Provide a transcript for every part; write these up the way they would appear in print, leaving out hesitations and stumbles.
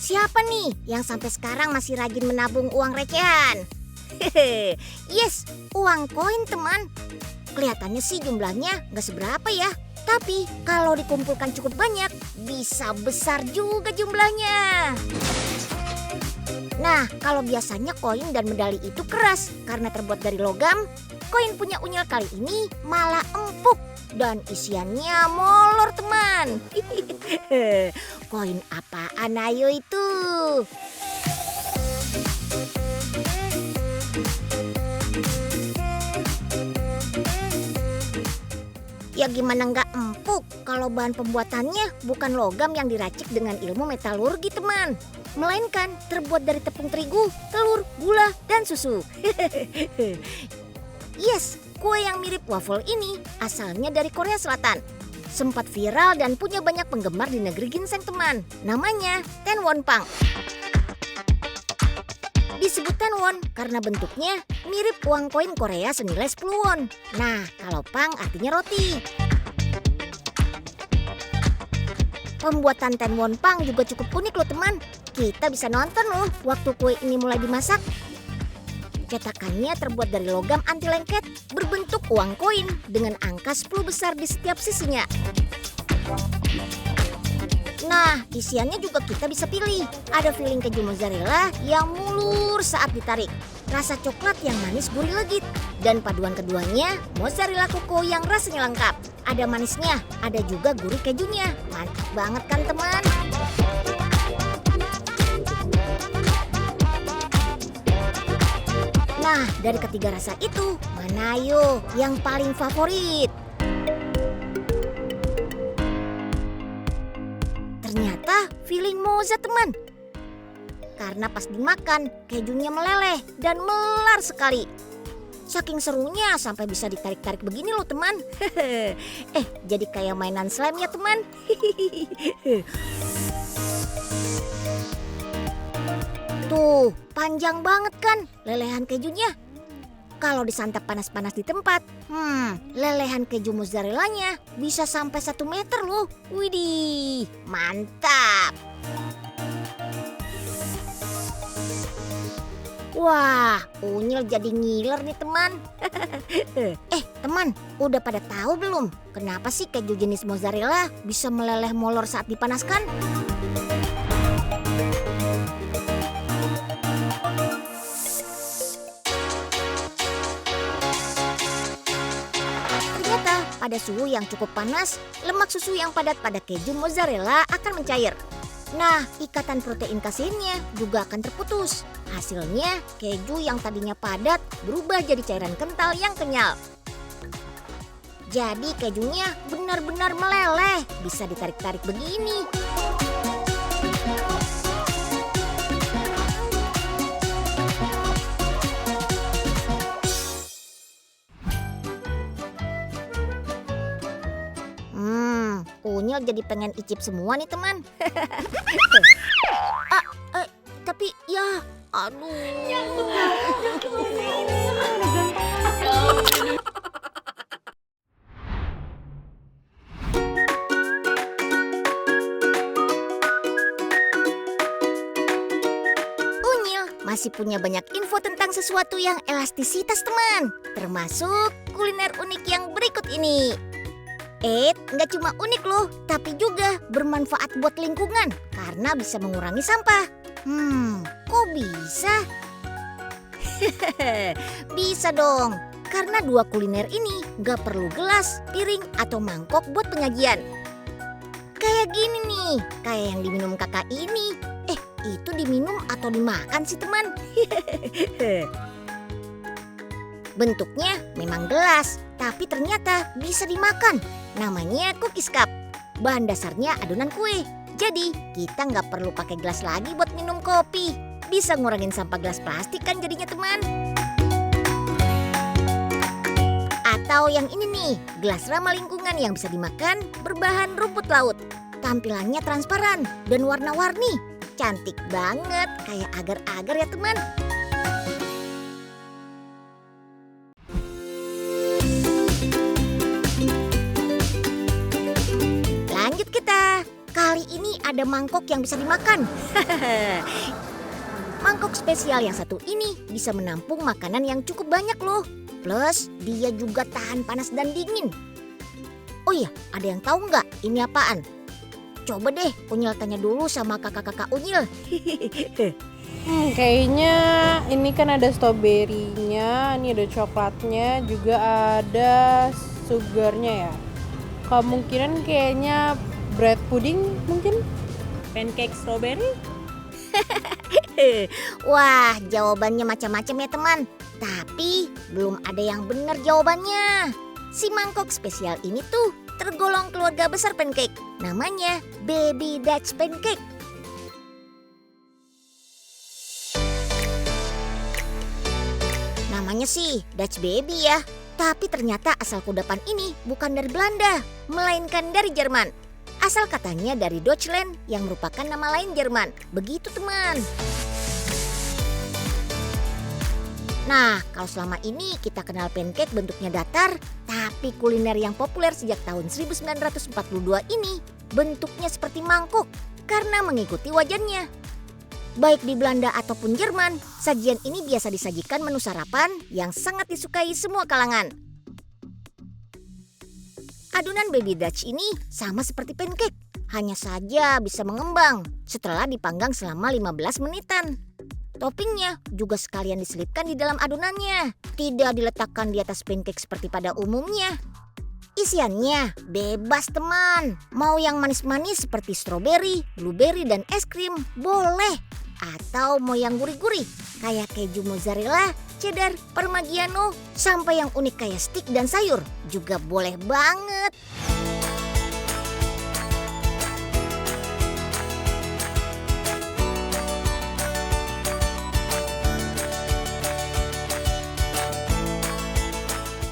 Siapa nih yang sampai sekarang masih rajin menabung uang recehan? Yes, uang koin teman. Kelihatannya sih jumlahnya nggak seberapa ya. Tapi kalau dikumpulkan cukup banyak, bisa besar juga jumlahnya. Nah, kalau biasanya koin dan medali itu keras karena terbuat dari logam, koin punya Unyil kali ini malah empuk dan isiannya molor teman. Koin apaan ayo itu? Ya gimana nggak empuk kalau bahan pembuatannya bukan logam yang diracik dengan ilmu metalurgi teman. Melainkan terbuat dari tepung terigu, telur, gula, dan susu. Yes, kue yang mirip waffle ini asalnya dari Korea Selatan. Sempat viral dan punya banyak penggemar di negeri ginseng teman. Namanya Tenwonpang. Disebut Tenwon karena bentuknya mirip uang koin Korea senilai 10 won. Nah, kalau pang artinya roti. Pembuatan Tenwonpang juga cukup unik loh teman. Kita bisa nonton loh waktu kue ini mulai dimasak. Cetakannya terbuat dari logam anti lengket berbentuk uang koin dengan angka 10 besar di setiap sisinya. Nah, isiannya juga kita bisa pilih. Ada filling keju mozzarella yang mulur saat ditarik. Rasa coklat yang manis gurih legit. Dan paduan keduanya, mozzarella koko yang rasanya lengkap. Ada manisnya, ada juga gurih kejunya. Mantap banget kan teman? Nah, dari ketiga rasa itu, mana ayo yang paling favorit? Ternyata feeling moza teman. Karena pas dimakan, kejunya meleleh dan melar sekali. Saking serunya sampai bisa ditarik-tarik begini loh teman. Jadi kayak mainan slime ya teman. Tuh, panjang banget kan lelehan kejunya. Kalau disantap panas-panas di tempat, lelehan keju mozzarellanya bisa sampai 1 meter loh. Widih, mantap. Wah, Unyil jadi ngiler nih teman. Teman, udah pada tahu belum? Kenapa sih keju jenis mozzarella bisa meleleh molor saat dipanaskan? Pada suhu yang cukup panas, lemak susu yang padat pada keju mozzarella akan mencair. Nah, ikatan protein kaseinnya juga akan terputus. Hasilnya, keju yang tadinya padat berubah jadi cairan kental yang kenyal. Jadi kejunya benar-benar meleleh, bisa ditarik-tarik begini. Unyil jadi pengen icip semua nih teman. Tapi ya, aduh. Unyil masih punya banyak info tentang sesuatu yang elastisitas teman. Termasuk kuliner unik yang berikut ini. Nggak cuma unik loh, tapi juga bermanfaat buat lingkungan karena bisa mengurangi sampah. Kok bisa? Bisa dong, karena 2 kuliner ini nggak perlu gelas, piring, atau mangkok buat penyajian. Kayak gini nih, kayak yang diminum kakak ini. Itu diminum atau dimakan sih teman? Bentuknya memang gelas, tapi ternyata bisa dimakan. Namanya cookies cup. Bahan dasarnya adonan kue. Jadi kita nggak perlu pakai gelas lagi buat minum kopi. Bisa ngurangin sampah gelas plastik kan jadinya teman. Atau yang ini nih, gelas ramah lingkungan yang bisa dimakan berbahan rumput laut. Tampilannya transparan dan warna-warni. Cantik banget, kayak agar-agar ya teman. Lanjut kita. Kali kali ini ada mangkok yang bisa dimakan. Mangkok spesial yang satu ini bisa menampung makanan yang cukup banyak loh. Plus dia juga tahan panas dan dingin. Oh iya, ada yang tahu nggak ini apaan? Coba deh Unyil tanya dulu sama kakak-kakak Unyil. Kayaknya ini kan ada stroberinya, ini ada coklatnya, juga ada sugarnya ya. Kemungkinan kayaknya bread pudding mungkin? Pancake strawberry? Wah, jawabannya macam-macam ya teman. Tapi belum ada yang benar jawabannya. Si mangkok spesial ini tuh tergolong keluarga besar pancake. Namanya Baby Dutch Pancake. Namanya sih Dutch Baby ya. Tapi ternyata asal kudapan ini bukan dari Belanda, melainkan dari Jerman. Asal katanya dari Deutschland yang merupakan nama lain Jerman. Begitu teman. Nah, kalau selama ini kita kenal pancake bentuknya datar, tapi kuliner yang populer sejak tahun 1942 ini bentuknya seperti mangkuk karena mengikuti wajannya. Baik di Belanda ataupun Jerman, sajian ini biasa disajikan menu sarapan yang sangat disukai semua kalangan. Adonan Baby Dutch ini sama seperti pancake, hanya saja bisa mengembang setelah dipanggang selama 15 menitan. Toppingnya juga sekalian diselipkan di dalam adonannya, tidak diletakkan di atas pancake seperti pada umumnya. Isiannya bebas teman, mau yang manis-manis seperti stroberi, blueberry dan es krim boleh. Atau mau yang gurih-gurih kayak keju mozzarella, cheddar, parmigiano, sampai yang unik kayak steak dan sayur juga boleh banget.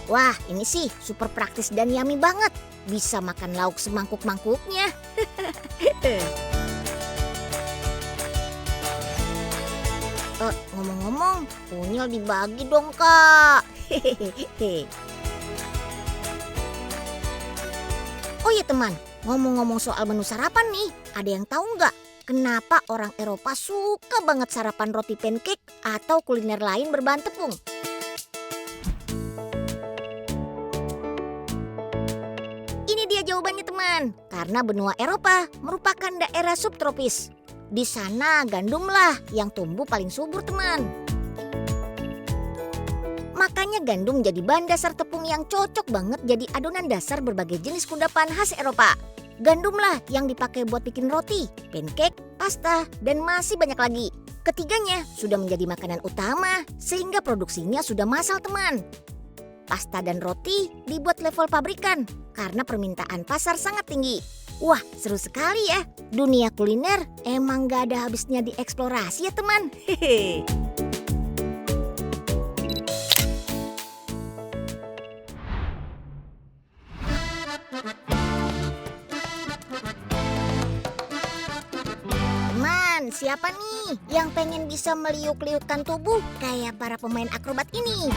Wah, ini sih super praktis dan yummy banget. Bisa makan lauk semangkuk-mangkuknya. Ngomong-ngomong, Unyil dibagi dong kak. Oh iya teman, ngomong-ngomong soal menu sarapan nih, ada yang tahu nggak kenapa orang Eropa suka banget sarapan roti pancake atau kuliner lain berbahan tepung? Ini dia jawabannya teman, karena benua Eropa merupakan daerah subtropis. Di sana gandumlah yang tumbuh paling subur teman. Makanya gandum jadi bahan dasar tepung yang cocok banget jadi adonan dasar berbagai jenis kudapan khas Eropa. Gandumlah yang dipakai buat bikin roti, pancake, pasta, dan masih banyak lagi. Ketiganya sudah menjadi makanan utama sehingga produksinya sudah massal teman. Pasta dan roti dibuat level pabrikan karena permintaan pasar sangat tinggi. Wah, seru sekali ya. Dunia kuliner emang gak ada habisnya dieksplorasi ya teman. Hehe. Teman, siapa nih yang pengen bisa meliuk-liukkan tubuh kayak para pemain akrobat ini?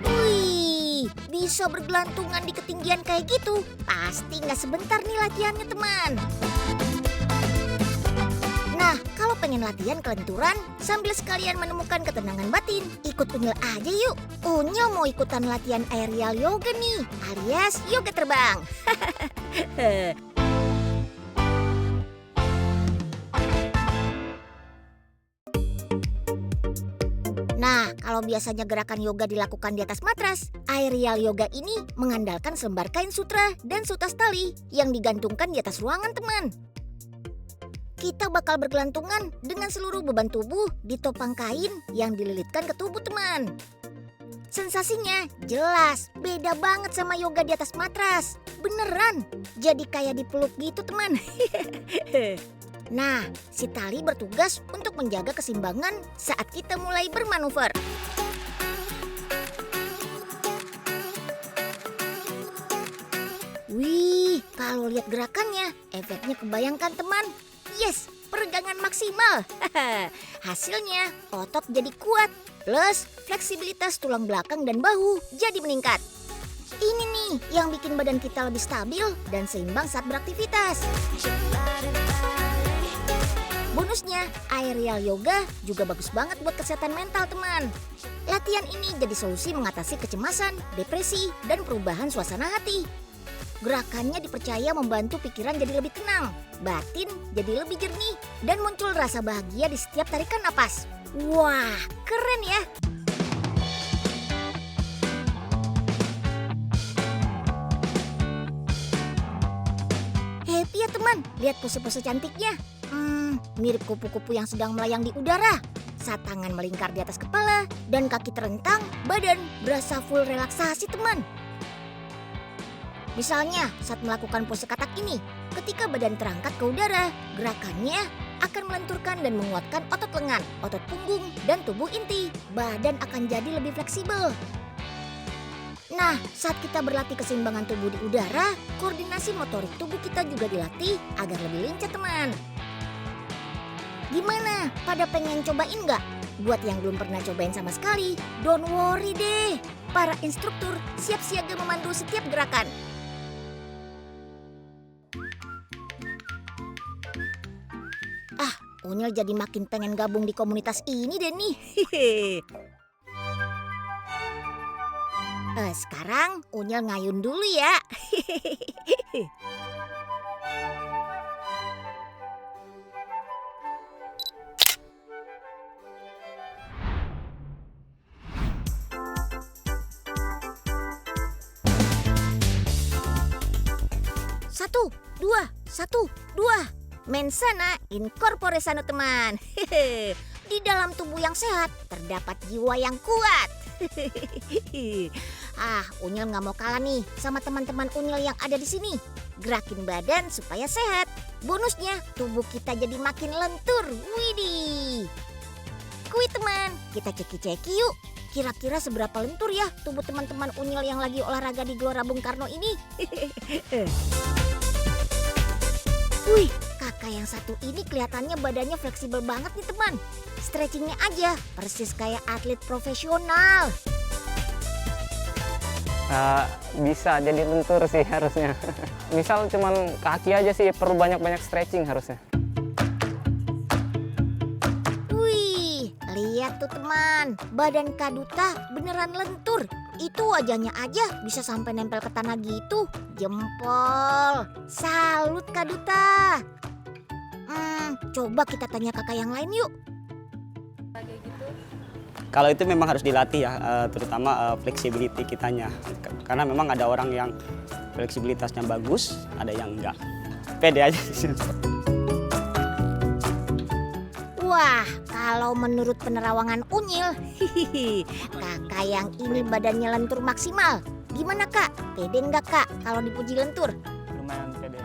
Wih, bisa bergelantungan di ketinggian kayak gitu. Pasti gak sebentar nih latihannya teman. Nah, kalau pengen latihan kelenturan sambil sekalian menemukan ketenangan batin, ikut Unyil aja yuk. Unyil mau ikutan latihan aerial yoga nih, alias yoga terbang. Nah, kalau biasanya gerakan yoga dilakukan di atas matras, aerial yoga ini mengandalkan selembar kain sutra dan sutas tali yang digantungkan di atas ruangan teman. Kita bakal bergelantungan dengan seluruh beban tubuh ditopang kain yang dililitkan ke tubuh teman. Sensasinya jelas beda banget sama yoga di atas matras. Beneran, jadi kayak dipeluk gitu teman. Nah, si tali bertugas untuk menjaga keseimbangan saat kita mulai bermanuver. Wih, kalau lihat gerakannya, efeknya kebayangkan teman. Yes, peregangan maksimal. Hasilnya, otot jadi kuat. Plus, fleksibilitas tulang belakang dan bahu jadi meningkat. Ini nih yang bikin badan kita lebih stabil dan seimbang saat beraktivitas. Bonusnya, aerial yoga juga bagus banget buat kesehatan mental, teman. Latihan ini jadi solusi mengatasi kecemasan, depresi, dan perubahan suasana hati. Gerakannya dipercaya membantu pikiran jadi lebih tenang, batin jadi lebih jernih, dan muncul rasa bahagia di setiap tarikan napas. Wah, keren ya! Happy ya teman, lihat pose-pose cantiknya. Mirip kupu-kupu yang sedang melayang di udara. Saat tangan melingkar di atas kepala dan kaki terentang, badan berasa full relaksasi teman. Misalnya saat melakukan pose katak ini, ketika badan terangkat ke udara, gerakannya akan melenturkan dan menguatkan otot lengan, otot punggung, dan tubuh inti. Badan akan jadi lebih fleksibel. Nah, saat kita berlatih keseimbangan tubuh di udara, koordinasi motorik tubuh kita juga dilatih agar lebih lincah teman. Gimana? Pada pengen cobain nggak? Buat yang belum pernah cobain sama sekali, don't worry deh. Para instruktur siap siaga memandu setiap gerakan. Unyil jadi makin pengen gabung di komunitas ini deh nih. Sekarang Unyil ngayun dulu ya. Satu, dua. Mensana in corpore sano teman. Di dalam tubuh yang sehat terdapat jiwa yang kuat. Unyil nggak mau kalah nih sama teman-teman Unyil yang ada di sini. Gerakin badan supaya sehat. Bonusnya tubuh kita jadi makin lentur. Widih. Kuy teman, kita ceki-ceki yuk. Kira-kira seberapa lentur ya tubuh teman-teman Unyil yang lagi olahraga di Gelora Bung Karno ini? Wih, kakak yang satu ini kelihatannya badannya fleksibel banget nih teman. Stretchingnya aja persis kayak atlet profesional. Bisa jadi lentur sih harusnya. Misal cuman kaki aja sih perlu banyak-banyak stretching harusnya. Wih, lihat tuh teman, badan Kak Duta beneran lentur. Itu wajahnya aja bisa sampai nempel ke tanah gitu. Jempol. Salut Kak Duta. Coba kita tanya kakak yang lain yuk. Kalau itu memang harus dilatih ya, terutama flexibility kitanya. Karena memang ada orang yang fleksibilitasnya bagus, ada yang enggak. Pede aja sih. Wah, kalau menurut penerawangan Unyil, kakak yang ini badannya lentur maksimal. Gimana kak? Pede nggak kak kalau dipuji lentur? Lumayan pede.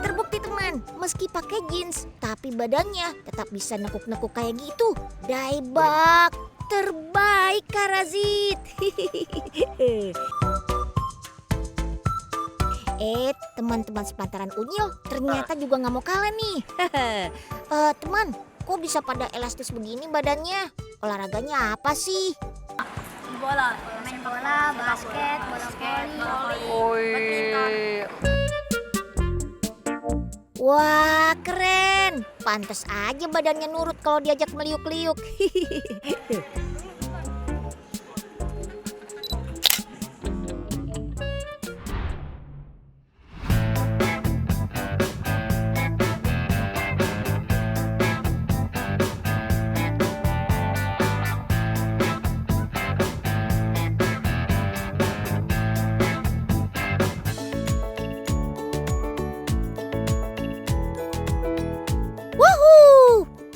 Terbukti teman, meski pakai jeans, tapi badannya tetap bisa nekuk-nekuk kayak gitu. Daibak, terbaik Kak Razid. Teman-teman sepantaran Unyil ternyata juga nggak mau kalah nih. Teman, kok bisa pada elastis begini badannya? Olahraganya apa sih? Bola, main bola, basket, bola voli, Wah, keren. Pantes aja badannya nurut kalau diajak meliuk-liuk.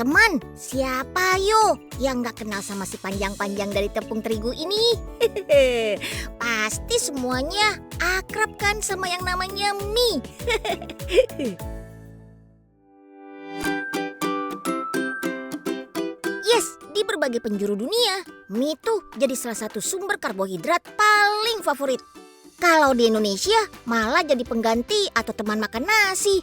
Teman, siapa yo yang gak kenal sama si panjang-panjang dari tepung terigu ini? Pasti semuanya akrab kan sama yang namanya mie. Yes, di berbagai penjuru dunia, mie tuh jadi salah satu sumber karbohidrat paling favorit. Kalau di Indonesia malah jadi pengganti atau teman makan nasi.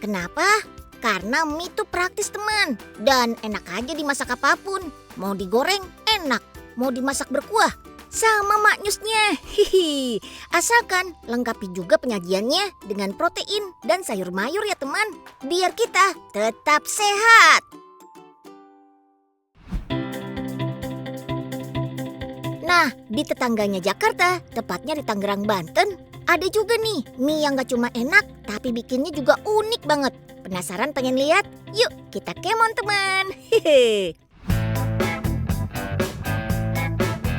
Kenapa? Karena mie itu praktis teman, dan enak aja dimasak apapun. Mau digoreng enak, mau dimasak berkuah sama maknyusnya. Hihi. Asalkan lengkapi juga penyajiannya dengan protein dan sayur mayur ya teman. Biar kita tetap sehat. Nah, di tetangganya Jakarta, tepatnya di Tangerang, Banten, ada juga nih mie yang gak cuma enak, tapi bikinnya juga unik banget. Penasaran pengen lihat? Yuk kita kemon teman. Hehe.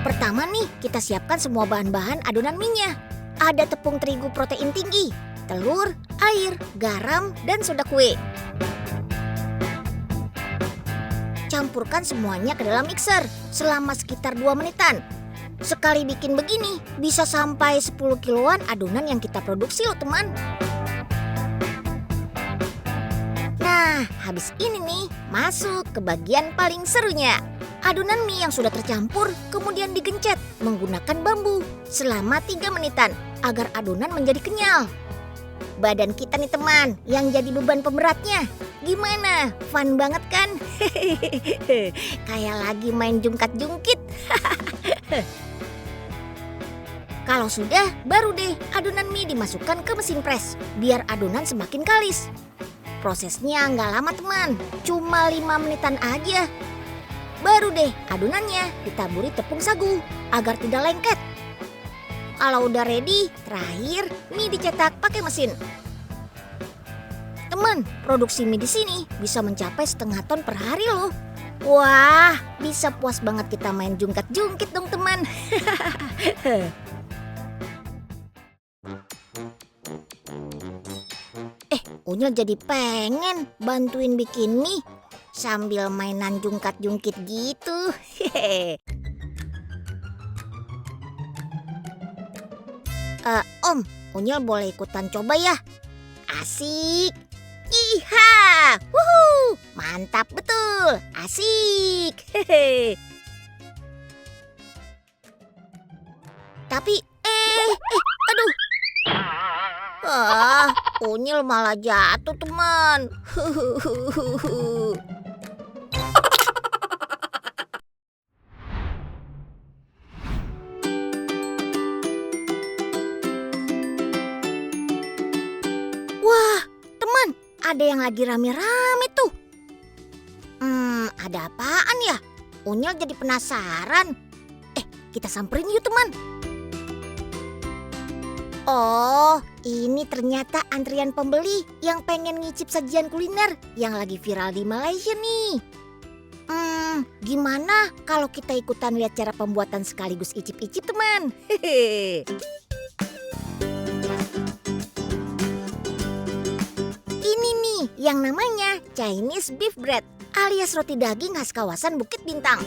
Pertama nih, kita siapkan semua bahan-bahan adonan mie-nya. Ada tepung terigu protein tinggi, telur, air, garam, dan soda kue. Campurkan semuanya ke dalam mixer selama sekitar 2 menitan. Sekali bikin begini bisa sampai 10 kiloan adonan yang kita produksi loh teman. Nah, habis ini nih masuk ke bagian paling serunya. Adonan mie yang sudah tercampur kemudian digencet menggunakan bambu selama 3 menitan agar adonan menjadi kenyal. Badan kita nih teman yang jadi beban pemberatnya. Gimana? Fun banget kan? Kayak lagi main jungkat-jungkit. Kalau sudah, baru deh adonan mie dimasukkan ke mesin pres biar adonan semakin kalis. Prosesnya nggak lama teman, cuma 5 menitan aja. Baru deh adonannya ditaburi tepung sagu agar tidak lengket. Kalau udah ready, terakhir mie dicetak pakai mesin. Teman, produksi mie di sini bisa mencapai 1/2 ton per hari loh. Wah, bisa puas banget kita main jungkat-jungkit dong teman. Unyil jadi pengen bantuin bikin mie sambil mainan jungkat-jungkit gitu. Om, Unyil boleh ikutan coba ya? Asik. Iha, wuhu, mantap betul, asik. Tapi, aduh. Unyil malah jatuh teman. Wah, teman, ada yang lagi rame-rame tuh. Ada apaan ya? Unyil jadi penasaran. Kita samperin yuk teman. Oh, ini ternyata antrian pembeli yang pengen ngicip sajian kuliner yang lagi viral di Malaysia nih. Gimana kalau kita ikutan lihat cara pembuatan sekaligus icip-icip teman? Ini nih yang namanya Chinese beef bread alias roti daging khas kawasan Bukit Bintang.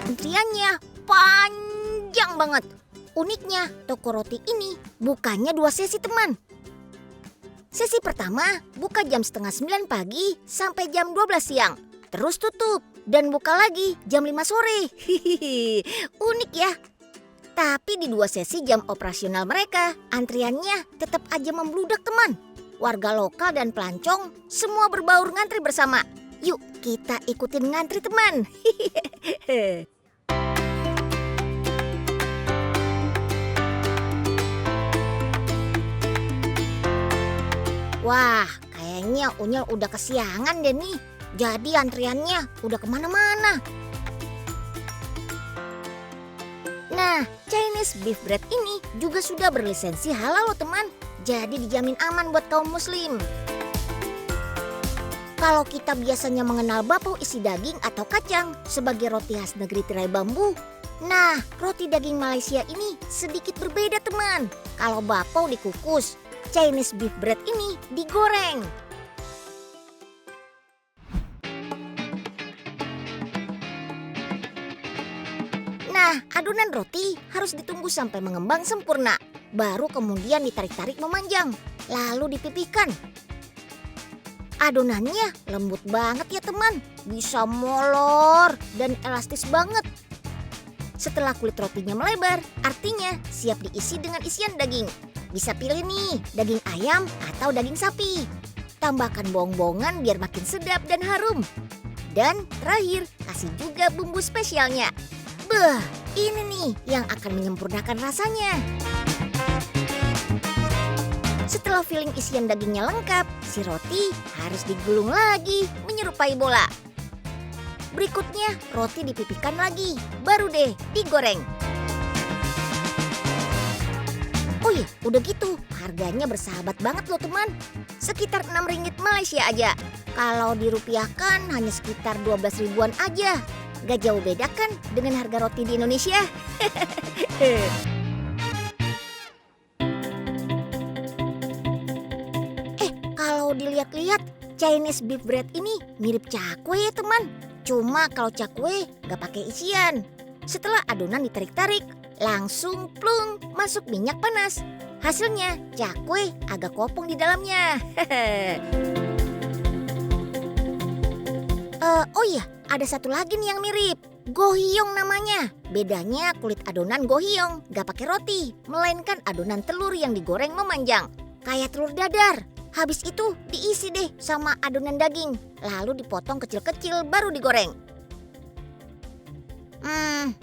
Antriannya panjang banget. Uniknya, toko roti ini bukanya 2 sesi teman. Sesi pertama buka jam 8:30 pagi sampai jam 12 siang. Terus tutup dan buka lagi jam 5 sore. Hihihi, unik ya. Tapi di 2 sesi jam operasional mereka, antriannya tetap aja membludak teman. Warga lokal dan pelancong semua berbaur ngantri bersama. Yuk kita ikutin ngantri teman. Wah, kayaknya Unyil udah kesiangan deh nih. Jadi antriannya udah kemana-mana. Nah, Chinese beef bread ini juga sudah berlisensi halal loh teman. Jadi dijamin aman buat kaum muslim. Kalau kita biasanya mengenal bapau isi daging atau kacang sebagai roti khas negeri tirai bambu. Nah, roti daging Malaysia ini sedikit berbeda teman. Kalau bapau dikukus, Chinese beef bread ini digoreng. Nah, adonan roti harus ditunggu sampai mengembang sempurna. Baru kemudian ditarik-tarik memanjang, lalu dipipihkan. Adonannya lembut banget ya teman, bisa molor dan elastis banget. Setelah kulit rotinya melebar, artinya siap diisi dengan isian daging. Bisa pilih nih, daging ayam atau daging sapi. Tambahkan bawang-bawangan biar makin sedap dan harum. Dan terakhir, kasih juga bumbu spesialnya. Beuh, Ini nih yang akan menyempurnakan rasanya. Setelah filling isian dagingnya lengkap, si roti harus digulung lagi menyerupai bola. Berikutnya roti dipipihkan lagi, baru deh digoreng. Oh iya, udah gitu harganya bersahabat banget loh teman. Sekitar 6 ringgit Malaysia aja. Kalau dirupiahkan hanya sekitar 12 ribuan aja. Gak jauh beda kan dengan harga roti di Indonesia? Kalau dilihat-lihat Chinese beef bread ini mirip cakwe ya teman. Cuma kalau cakwe gak pakai isian. Setelah adonan ditarik-tarik, langsung plung masuk minyak panas. Hasilnya cakwe agak kopong di dalamnya. Oh iya, ada satu lagi nih yang mirip. Gohiong namanya. Bedanya kulit adonan gohiong gak pakai roti, melainkan adonan telur yang digoreng memanjang. Kayak telur dadar. Habis itu diisi deh sama adonan daging, lalu dipotong kecil-kecil baru digoreng.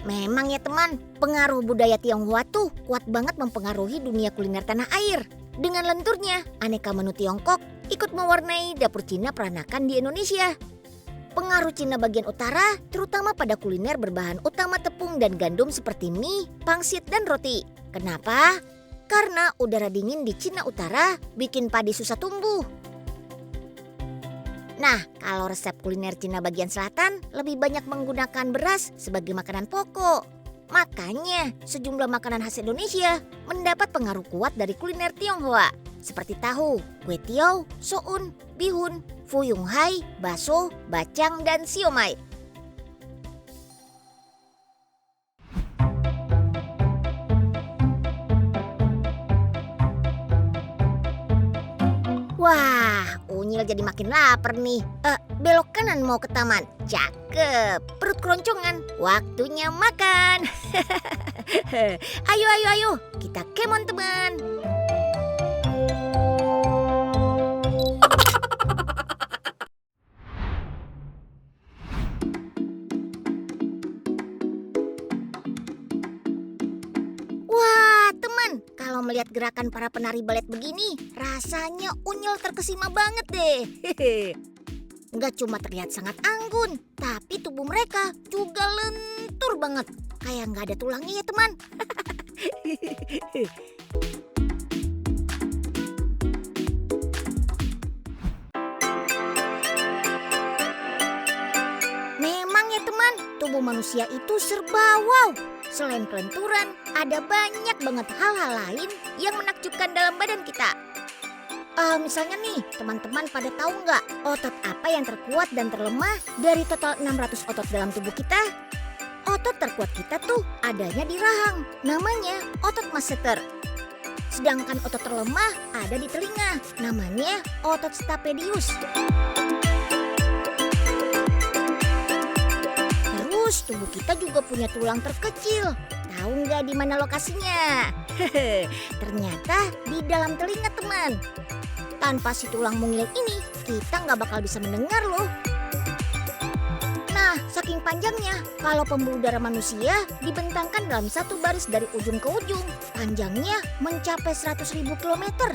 Memang ya teman, pengaruh budaya Tionghoa tuh kuat banget mempengaruhi dunia kuliner tanah air. Dengan lenturnya, aneka menu Tiongkok ikut mewarnai dapur Cina peranakan di Indonesia. Pengaruh Cina bagian utara terutama pada kuliner berbahan utama tepung dan gandum seperti mie, pangsit, dan roti. Kenapa? Karena udara dingin di Cina Utara bikin padi susah tumbuh. Nah, kalau resep kuliner Cina bagian selatan lebih banyak menggunakan beras sebagai makanan pokok. Makanya sejumlah makanan khas Indonesia mendapat pengaruh kuat dari kuliner Tionghoa. Seperti tahu, kue tiaw, soun, bihun, fuyung hai, bakso, bacang, dan siomay. Wah, Unyil jadi makin lapar nih. Belok kanan mau ke taman. Cakep. Perut keroncongan. Waktunya makan. Ayo. Kita kemon teman. Kalau melihat gerakan para penari balet begini, rasanya Unyil terkesima banget deh. Nggak cuma terlihat sangat anggun, tapi tubuh mereka juga lentur banget. Kayak nggak ada tulangnya ya teman. Memang ya teman, tubuh manusia itu serba wow. Selain kelenturan, ada banyak banget hal-hal lain yang menakjubkan dalam badan kita. Misalnya nih, teman-teman pada tahu nggak otot apa yang terkuat dan terlemah dari total 600 otot dalam tubuh kita? Otot terkuat kita tuh adanya di rahang, namanya otot masseter. Sedangkan otot terlemah ada di telinga, namanya otot stapedius. Terus tubuh kita juga punya tulang terkecil. Tahu nggak di mana lokasinya? Ternyata di dalam telinga teman. Tanpa si tulang mungil ini, kita nggak bakal bisa mendengar loh. Nah, saking panjangnya, kalau pembuluh darah manusia dibentangkan dalam satu baris dari ujung ke ujung, panjangnya mencapai 100.000 kilometer.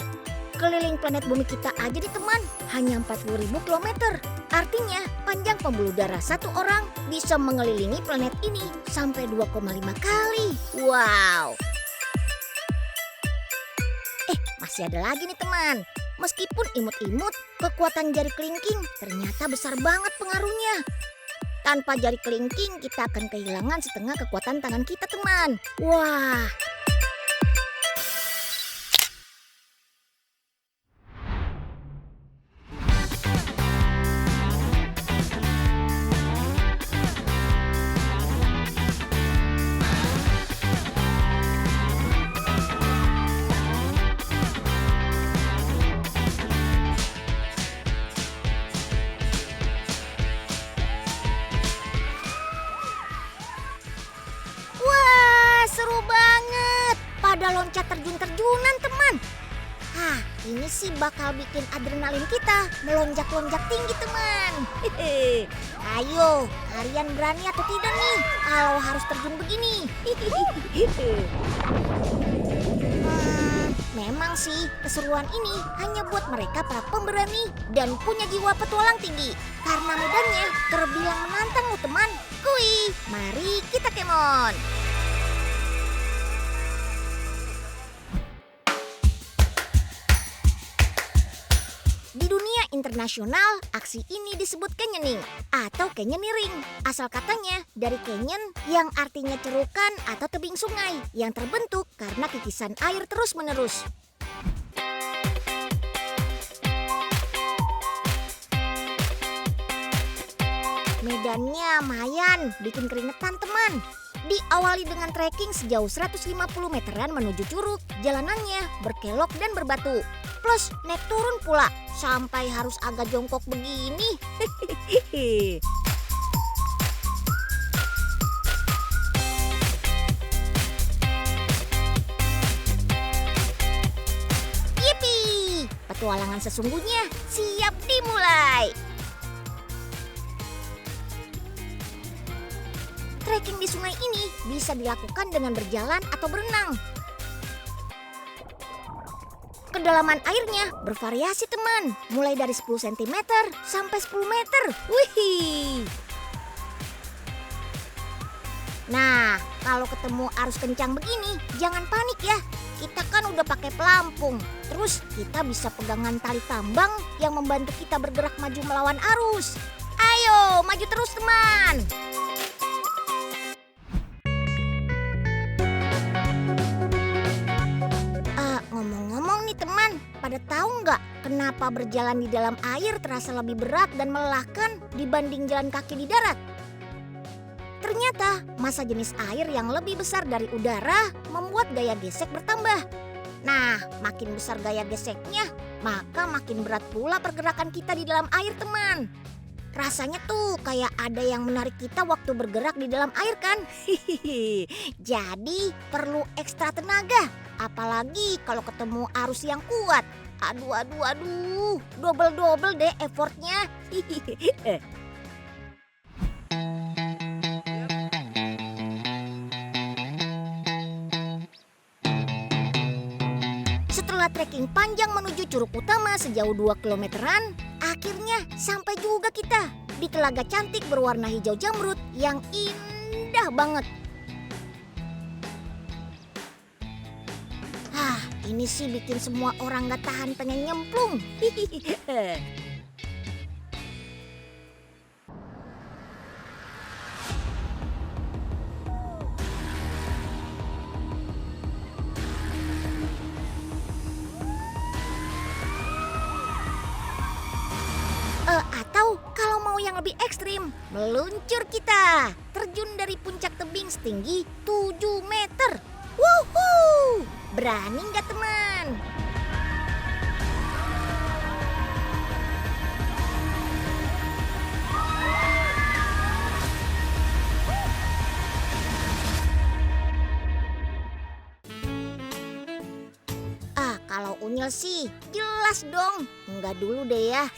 Keliling planet bumi kita aja nih teman, hanya 40.000 kilometer. Artinya panjang pembuluh darah satu orang bisa mengelilingi planet ini sampai 2,5 kali. Wow. Masih ada lagi nih teman. Meskipun imut-imut, kekuatan jari kelingking ternyata besar banget pengaruhnya. Tanpa jari kelingking kita akan kehilangan setengah kekuatan tangan kita teman. Wah. Seru banget, pada loncat terjun-terjunan teman. Ini sih bakal bikin adrenalin kita melonjak-lonjak tinggi teman. Ayo, kalian berani atau tidak nih kalau harus terjun begini? Memang sih keseruan ini hanya buat mereka para pemberani dan punya jiwa petualang tinggi. Karena medannya terbilang menantang lo teman. Kui, mari kita kemon. Di dunia internasional, aksi ini disebut canyoning atau canyoneering. Asal katanya dari canyon yang artinya cerukan atau tebing sungai yang terbentuk karena kikisan air terus-menerus. Medannya lumayan, bikin keringetan teman. Diawali dengan trekking sejauh 150 meteran menuju curug, jalanannya berkelok dan berbatu. Plus naik turun pula, sampai harus agak jongkok begini. Yippee! Petualangan sesungguhnya siap dimulai. Trekking di sungai ini bisa dilakukan dengan berjalan atau berenang. Kedalaman airnya bervariasi teman, mulai dari 10 cm sampai 10 meter. Wih. Nah, kalau ketemu arus kencang begini, jangan panik ya. Kita kan udah pakai pelampung. Terus kita bisa pegangan tali tambang yang membantu kita bergerak maju melawan arus. Ayo, maju terus teman. Ngomong-ngomong nih teman, pada tahu nggak kenapa berjalan di dalam air terasa lebih berat dan melelahkan dibanding jalan kaki di darat? Ternyata massa jenis air yang lebih besar dari udara membuat gaya gesek bertambah. Nah, makin besar gaya geseknya, maka makin berat pula pergerakan kita di dalam air teman. Rasanya tuh kayak ada yang menarik kita waktu bergerak di dalam air kan? Jadi perlu ekstra tenaga, apalagi kalau ketemu arus yang kuat. Aduh, double deh effortnya. Setelah trekking panjang menuju curug utama sejauh 2 kilometeran, akhirnya sampai juga kita di telaga cantik berwarna hijau jamrud yang indah banget. Ini sih bikin semua orang gak tahan pengen nyemplung. Atau kalau mau yang lebih ekstrim, meluncur kita. Terjun dari puncak tebing setinggi 7 meter. Wuhuu! Berani nggak teman? Kalau Unyil sih jelas dong. Enggak dulu deh ya.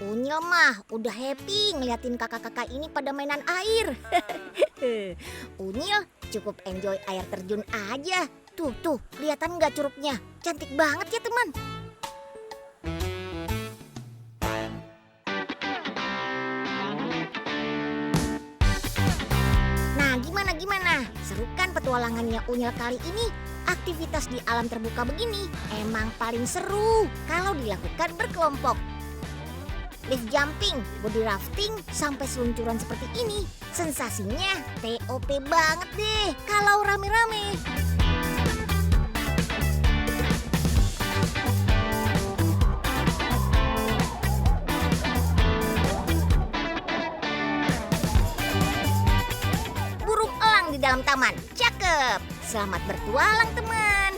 Unyil mah udah happy ngeliatin kakak-kakak ini pada mainan air. Unyil cukup enjoy air terjun aja. Tuh, kelihatan nggak curugnya? Cantik banget ya teman. Nah, gimana? Seru kan petualangannya Unyil kali ini? Aktivitas di alam terbuka begini emang paling seru kalau dilakukan berkelompok. Cliff jumping, body rafting, sampai seluncuran seperti ini, sensasinya TOP banget deh kalau rame-rame. Burung elang di dalam taman, cakep. Selamat bertualang teman.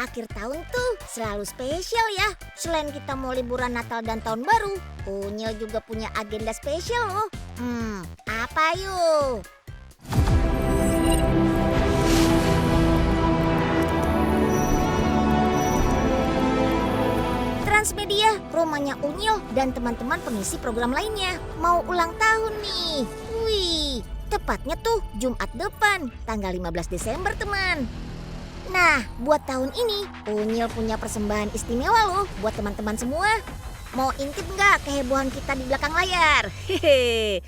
akhir tahun tuh selalu spesial ya. Selain kita mau liburan Natal dan Tahun Baru, Unyil juga punya agenda spesial loh. Apa yuk? Transmedia, rumahnya Unyil dan teman-teman pengisi program lainnya mau ulang tahun nih. Wih, tepatnya tuh Jumat depan, tanggal 15 Desember teman. Nah, buat tahun ini Unyil punya persembahan istimewa loh buat teman-teman semua. Mau intip nggak kehebohan kita di belakang layar? Hehehe.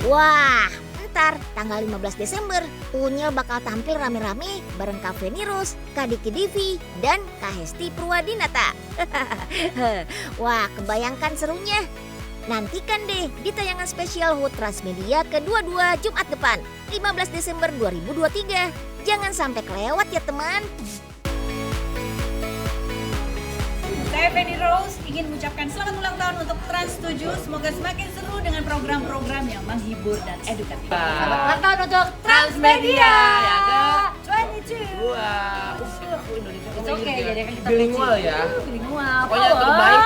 Wah, ntar tanggal 15 Desember Unyil bakal tampil rame-rame bareng Kak Feni Rose, Kak Diki Divi, dan Kak Hesti Purwadinata. Wah, kebayangkan serunya. Nantikan deh di tayangan spesial HUT Transmedia ke-22 Jumat depan, 15 Desember 2023. Jangan sampai kelewat ya teman. Saya Feni Rose ingin mengucapkan selamat ulang tahun untuk Trans 7. Semoga semakin seru dengan program-program yang menghibur dan edukatif. Selamat ulang tahun untuk Transmedia yang ke-22. Wah, Oke, jadi kan kita bilingual ya. bilingual. Pokoknya terbaik